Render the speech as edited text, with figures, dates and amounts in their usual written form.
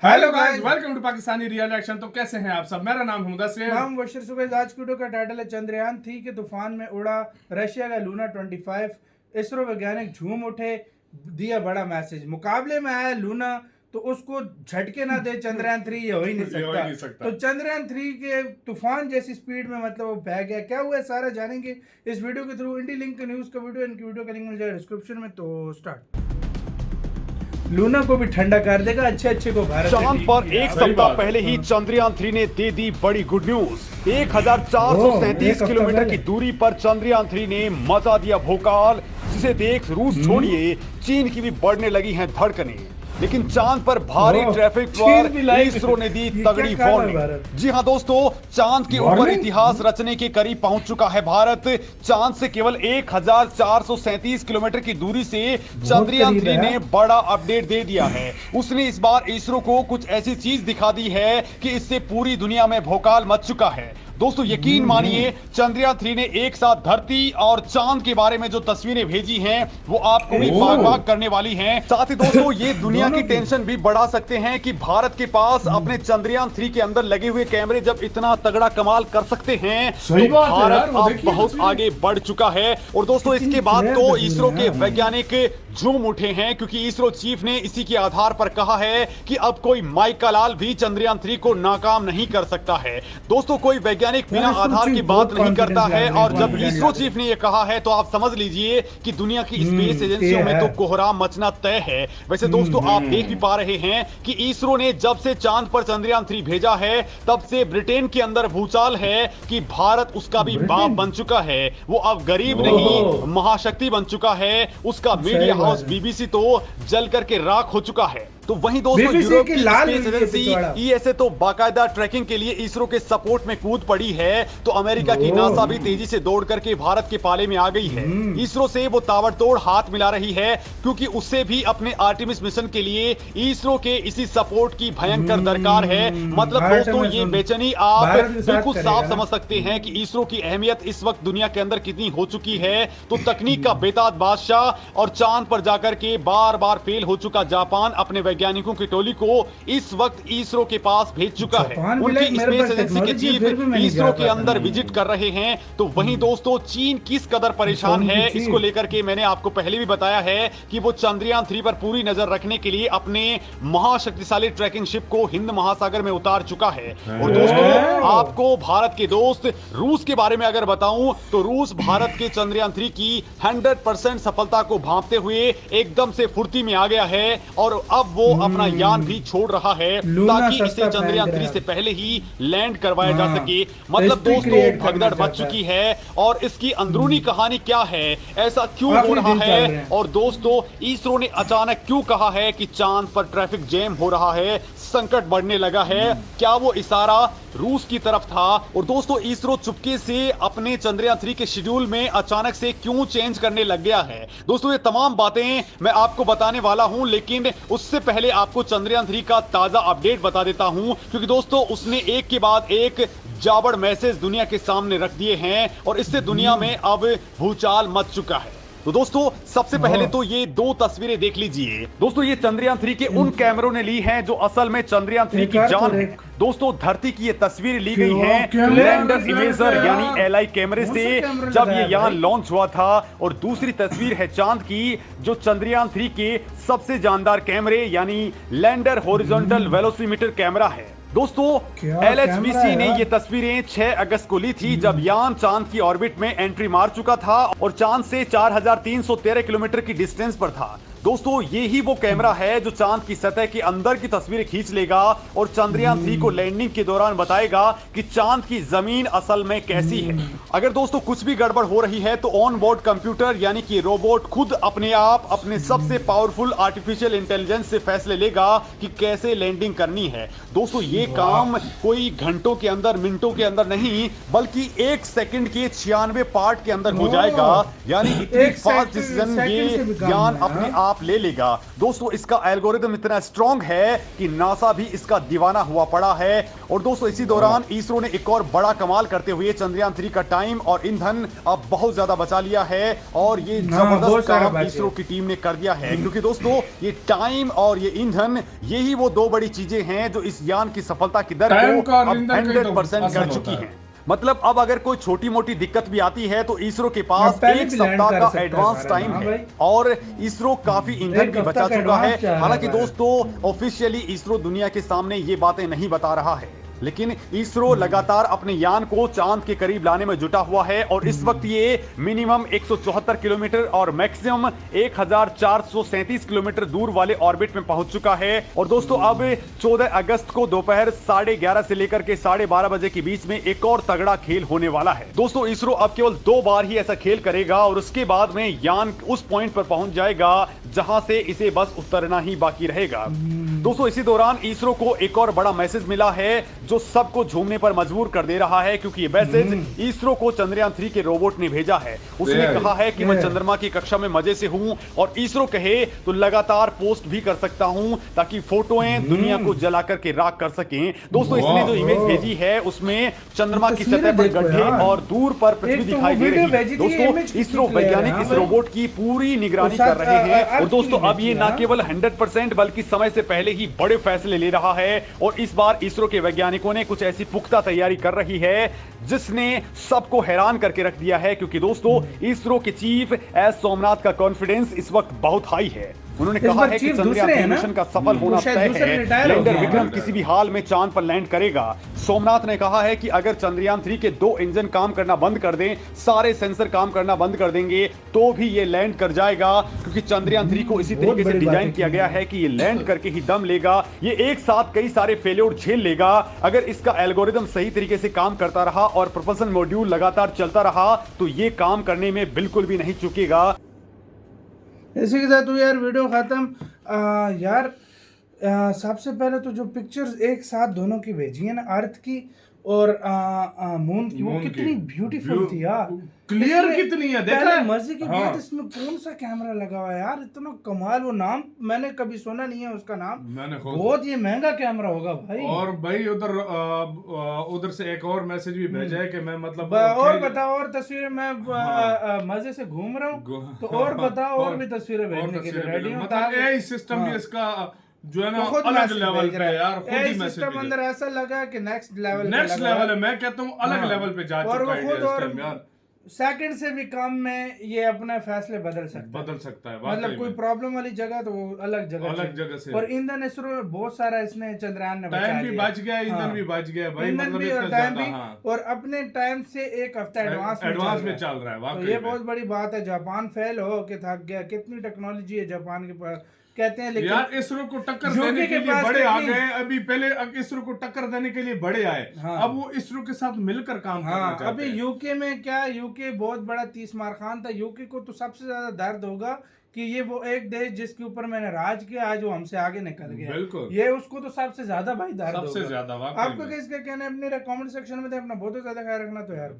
Hello guys, welcome to Pakistani real action. तो कैसे हैं आप सब? मेरा नाम है मुदस्सिर। नाम बशीर सुबह। आज की वीडियो का टाइटल है चंद्रयान-3 के तूफान में उड़ा रशिया का लूना 25। इसरो वैज्ञानिक झूम उठे, दिया बड़ा मैसेज। मुकाबले में आया लूना तो उसको झटके ना दे चंद्रयान-3, ये हो ही नहीं सकता। तो चंद्रयान-3 के तूफान जैसी स्पीड में मतलब वो बह गया। क्या हुआ है सारा जानेंगे इस वीडियो के थ्रू। इंडी लिंक न्यूज का वीडियो, इनकी वीडियो का लिंक मिल जाएगा डिस्क्रिप्शन में। तो स्टार्ट। लूना को भी ठंडा कर देगा, अच्छे को भारत। चांद पर एक सप्ताह पहले ही चंद्रयान-3 ने दे दी बड़ी गुड न्यूज। 1437 किलोमीटर की दूरी पर चंद्रयान-3 ने मचा दिया भोकाल, जिसे देख रूस छोड़िए चीन की भी बढ़ने लगी हैं धड़कनें। लेकिन चांद पर भारी ट्रैफिक पर इसरो ने दी तगड़ी वार्निंग। जी हां दोस्तों, चांद के ऊपर इतिहास रचने के करीब पहुंच चुका है भारत। चांद से केवल 1437 किलोमीटर की दूरी से चंद्रयान-3 ने बड़ा अपडेट दे दिया है। उसने इस बार इसरो को कुछ ऐसी चीज दिखा दी है कि इससे पूरी दुनिया में भौकाल मच चुका है। दोस्तों यकीन मानिए, चंद्रयान-3 ने एक साथ धरती और चांद के बारे में जो तस्वीरें भेजी हैं वो आपको भी बाग करने वाली हैं। साथ ही दोस्तों ये दुनिया की टेंशन भी बढ़ा सकते हैं कि भारत के पास अपने चंद्रयान-3 के अंदर लगे हुए कैमरे जब इतना तगड़ा कमाल कर सकते हैं तो भारत अब बहुत आगे बढ़ चुका है। और दोस्तों इसके बाद तो इसरो के वैज्ञानिक झूम उठे हैं, क्योंकि इसरो चीफ ने इसी के आधार पर कहा है कि अब कोई माइका लाल भी चंद्रयान-3 को नाकाम नहीं कर सकता है। दोस्तों कोई वैज्ञानिक बिना आधार की बात नहीं करता है, और जब इसरो चीफ ने यह कहा है तो आप समझ लीजिए कि दुनिया की स्पेस एजेंसियों में तो कोहराम मचना तय है। वैसे दोस्तों आप देख भी पा रहे हैं कि इसरो ने जब से चांद पर चंद्रयान-3 भेजा है तब से ब्रिटेन के अंदर भूचाल है कि भारत उसका भी बाप बन चुका है। वो अब गरीब नहीं महाशक्ति बन चुका है। उसका मीडिया हाउस बीबीसी तो जल करके राख हो चुका है। तो वहीं दोस्तों यूरोप की स्पेस एजेंसी ईएसए तो बाकायदा ट्रैकिंग के लिए इसरो के सपोर्ट में कूद पड़ी है। तो अमेरिका की नासा भी तेजी से दौड़ करके भारत के पाले में आ गई है। इसरो से वो ताबड़तोड़ हाथ मिला रही है, क्योंकि उससे भी अपने आर्टेमिस मिशन के लिए इसरो के इसी सपोर्ट की भयंकर दरकार है। मतलब दोस्तों ये बेचैनी आप बिल्कुल साफ समझ सकते हैं कि इसरो की अहमियत इस वक्त दुनिया के अंदर कितनी हो चुकी है। तो तकनीक का बेताज बादशाह और चांद पर जाकर के बार बार फेल हो चुका जापान अपने वैज्ञानिकों की टोली को इस वक्त इसरो के पास भेज चुका है। उनकी स्पेस एजेंसी के चीफ इसरो के अंदर विजिट कर रहे हैं। तो वहीं दोस्तों चीन किस कदर परेशान है इसको लेकर के मैंने आपको पहले भी बताया है कि वो चंद्रयान-3 पर पूरी नजर रखने के लिए अपने महाशक्तिशाली ट्रैकिंग शिप को हिंद महासागर में उतार चुका है। और दोस्तों आपको भारत के दोस्त रूस के बारे में अगर बताऊं तो रूस भारत के चंद्रयान-3 की 100% सफलता को भांपते हुए एकदम से फुर्ती में आ गया है, और अब वो अपना यान भी छोड़ रहा है ताकि इसे चंद्रयान-3 से पहले ही लैंड करवाया जा सके। मतलब दोस्तों भगदड़ मच चुकी है, और इसकी अंदरूनी कहानी क्या है, ऐसा क्यों हो रहा है, और दोस्तों इसरो ने अचानक क्यों कहा है कि चांद पर ट्रैफिक जैम हो रहा है, संकट बढ़ने लगा है, क्या वो इशारा रूस की तरफ था। और दोस्तों इसरो चुपके से अपने चंद्रयान-3 के शेड्यूल में अचानक से क्यों चेंज करने लग गया है। दोस्तों ये तमाम बातें मैं आपको बताने वाला हूं, लेकिन उससे पहले आपको चंद्रयान-3 का ताजा अपडेट बता देता हूं, क्योंकि दोस्तों उसने एक के बाद एक जाबड़ मैसेज दुनिया के सामने रख दिए हैं, और इससे दुनिया में अब भूचाल मच चुका है। तो दोस्तों सबसे पहले तो ये दो तस्वीरें देख लीजिए। दोस्तों ये चंद्रयान-3 के उन कैमरों ने ली हैं जो असल में चंद्रयान-3 की जान है। दोस्तों धरती की ये तस्वीर ली गई है लैंडर इमेजर यानी एलआई कैमरे से जब ये यान लॉन्च हुआ था। और दूसरी तस्वीर है चांद की, जो चंद्रयान-3 के सबसे जानदार कैमरे यानी लैंडर हॉरिजॉन्टल वेलोसिमीटर कैमरा है। दोस्तों LHBC ने ये तस्वीरें 6 अगस्त को ली थी, जब यान चांद की ऑर्बिट में एंट्री मार चुका था और चांद से 4313 किलोमीटर की डिस्टेंस पर था। दोस्तों ये ही वो कैमरा है जो चांद की सतह के अंदर की तस्वीरें खींच लेगा और चंद्रयान-3 को लैंडिंग के दौरान बताएगा कि चांद की जमीन असल में कैसी है। अगर दोस्तों कुछ भी गड़बड़ हो रही है तो ऑन बोर्ड कंप्यूटर यानी कि रोबोट खुद अपने आप अपने सबसे पावरफुल आर्टिफिशियल इंटेलिजेंस से फैसले लेगा कि कैसे लैंडिंग करनी है। दोस्तों ये काम कोई घंटों के अंदर मिनटों के अंदर नहीं, बल्कि 1 सेकंड के 96 पार्ट के अंदर हो जाएगा। यानी इतनी फास्ट डिसीजन ये ज्ञान अपने नाप ले लेगा। दोस्तों इसका एल्गोरिदम इतना स्ट्रांग है कि नासा भी इसका दीवाना हुआ पड़ा है। और दोस्तों इसी दौरान इसरो ने एक और बड़ा कमाल करते हुए चंद्रयान 3 का टाइम और ईंधन अब बहुत ज्यादा बचा लिया है और ये जबरदस्त काम इसरो की टीम ने कर दिया है, क्योंकि दोस्तों ये टाइम और ये ईंधन यही वो दो बड़ी चीजें हैं जो इस यान की सफलता की दर को अब 100% कर चुकी हैं। मतलब अब अगर कोई छोटी मोटी दिक्कत भी आती है तो इसरो के पास एक सप्ताह का एडवांस टाइम है और इसरो काफी ईंधन भी बचा चुका है। हालांकि दोस्तों ऑफिशियली इसरो दुनिया के सामने ये बातें नहीं बता रहा है, लेकिन इसरो लगातार अपने यान को चांद के करीब लाने में जुटा हुआ है और इस वक्त ये मिनिमम 174 किलोमीटर और मैक्सिमम 1437 किलोमीटर दूर वाले ऑर्बिट में पहुंच चुका है। और दोस्तों अब 14 अगस्त को दोपहर 11:30 से लेकर के 12:30 बजे के बीच में एक और तगड़ा खेल होने वाला है। दोस्तों इसरो अब केवल 2 बार ही ऐसा खेल करेगा और उसके बाद में यान उस पॉइंट पर पहुंच जाएगा जहां से इसे बस उतरना ही बाकी रहेगा। दोस्तों इसी दौरान इसरो को एक और बड़ा मैसेज मिला है जो सबको झूमने पर मजबूर कर दे रहा है, क्योंकि ये मैसेज इसरो को चंद्रयान 3 के रोबोट ने भेजा है। उसने कहा है कि मैं चंद्रमा की कक्षा में मजे से हूं और इसरो कहे तो लगातार पोस्ट भी कर सकता हूं ताकि फोटोएं दुनिया को जलाकर के राख कर सकें। दोस्तों इसने जो इमेज भेजी है उसमें चंद्रमा की सतह पर गड्ढे और दूर पर पृथ्वी दिखाई दे रही है। दोस्तों इसरो वैज्ञानिक इस रोबोट की पूरी निगरानी कर रहे हैं और दोस्तों अब ये न केवल 100% बल्कि समय से पहले ही बड़े फैसले ले रहा है और इस बार इसरो के वैज्ञानिकों ने कुछ ऐसी पुख्ता तैयारी कर रही है जिसने सबको हैरान करके रख दिया है, क्योंकि दोस्तों इसरो के चीफ एस सोमनाथ का कॉन्फिडेंस इस वक्त बहुत हाई है। उन्होंने कहा है कि चंद्रयान मिशन का सफल होना तय है। लैंडर विक्रम किसी भी हाल में चांद पर लैंड करेगा। सोमनाथ ने कहा है कि अगर चंद्रयान 3 के 2 इंजन काम करना बंद कर दें, सारे सेंसर काम करना बंद कर देंगे तो भी ये लैंड कर जाएगा, क्योंकि चंद्रयान 3 को इसी तरीके से डिजाइन किया गया है कि ये लैंड करके ही दम लेगा। ये एक साथ कई सारे फेल्योर झेल लेगा। अगर इसका एल्गोरिदम सही तरीके से काम करता रहा और प्रोपल्शन मॉड्यूल लगातार चलता रहा तो ये काम करने में बिल्कुल भी नहीं चूकेगा। इसी के साथ तो यार वीडियो ख़त्म। यार सबसे पहले तो जो पिक्चर्स एक साथ दोनों की भेजी है ना, अर्थ की और मून की, वो कितनी ब्यूटीफुल थी यार, क्लियर कितनी है। देखा मजे की बात, इसमें कौन सा कैमरा लगा हुआ है यार, इतना कमाल। वो नाम मैंने कभी सुना नहीं है उसका नाम, बहुत ये महंगा कैमरा होगा भाई। और भाई उधर से एक और मैसेज भी भेजा है कि मैं मतलब और बताओ और तस्वीरें, मैं मजे से घूम रहा हूँ तो और बताओ और भी तस्वीरें भेजने के लिए रेडी हूँ। एआई सिस्टम भी इसका जो है ना अलग लेवल पे यार, खुद ही मैसेज सिस्टम अंदर ऐसा लगा कि नेक्स्ट लेवल है। मैं कहता हूँ अलग लेवल पे जा चुका है इस टाइम यार। सेकंड से भी कम में ये अपने फैसले बदल सकता है। मतलब कोई प्रॉब्लम वाली जगह तो वो अलग जगह से। और ईंधन इसरो बहुत सारा इसने चंद्रयान ने बचा लिया, टाइम भी बच गया, ईंधन भी बच गया भाई, ईंधन भी और टाइम भी, और अपने टाइम से एक हफ्ता एडवांस में चल रहा है। तो ये बहुत बड़ी बात है। जापान फेल हो के थक गया, कितनी टेक्नोलॉजी है जापान के पास कहते हैं, लेकिन यार इसरो को टक्कर देने के लिए बड़े आ गए। अभी पहले इसरो को टक्कर देने के लिए बड़े आए, अब वो इसरो के साथ मिलकर काम करना चाहते हैं। अभी यूके में क्या, यूके बहुत बड़ा 30 मार खान था। यूके को तो सबसे ज्यादा दर्द होगा कि ये वो एक देश जिसके ऊपर मैंने राज किया आज वो हमसे आगे निकल गया। बिल्कुल, ये उसको तो सबसे ज्यादा भाई दर्द होगा। सबसे ज्यादा। आपको किसका कहना है अपने कमेंट सेक्शन में दे। अपना बहुत ज्यादा ख्याल रखना तो यार।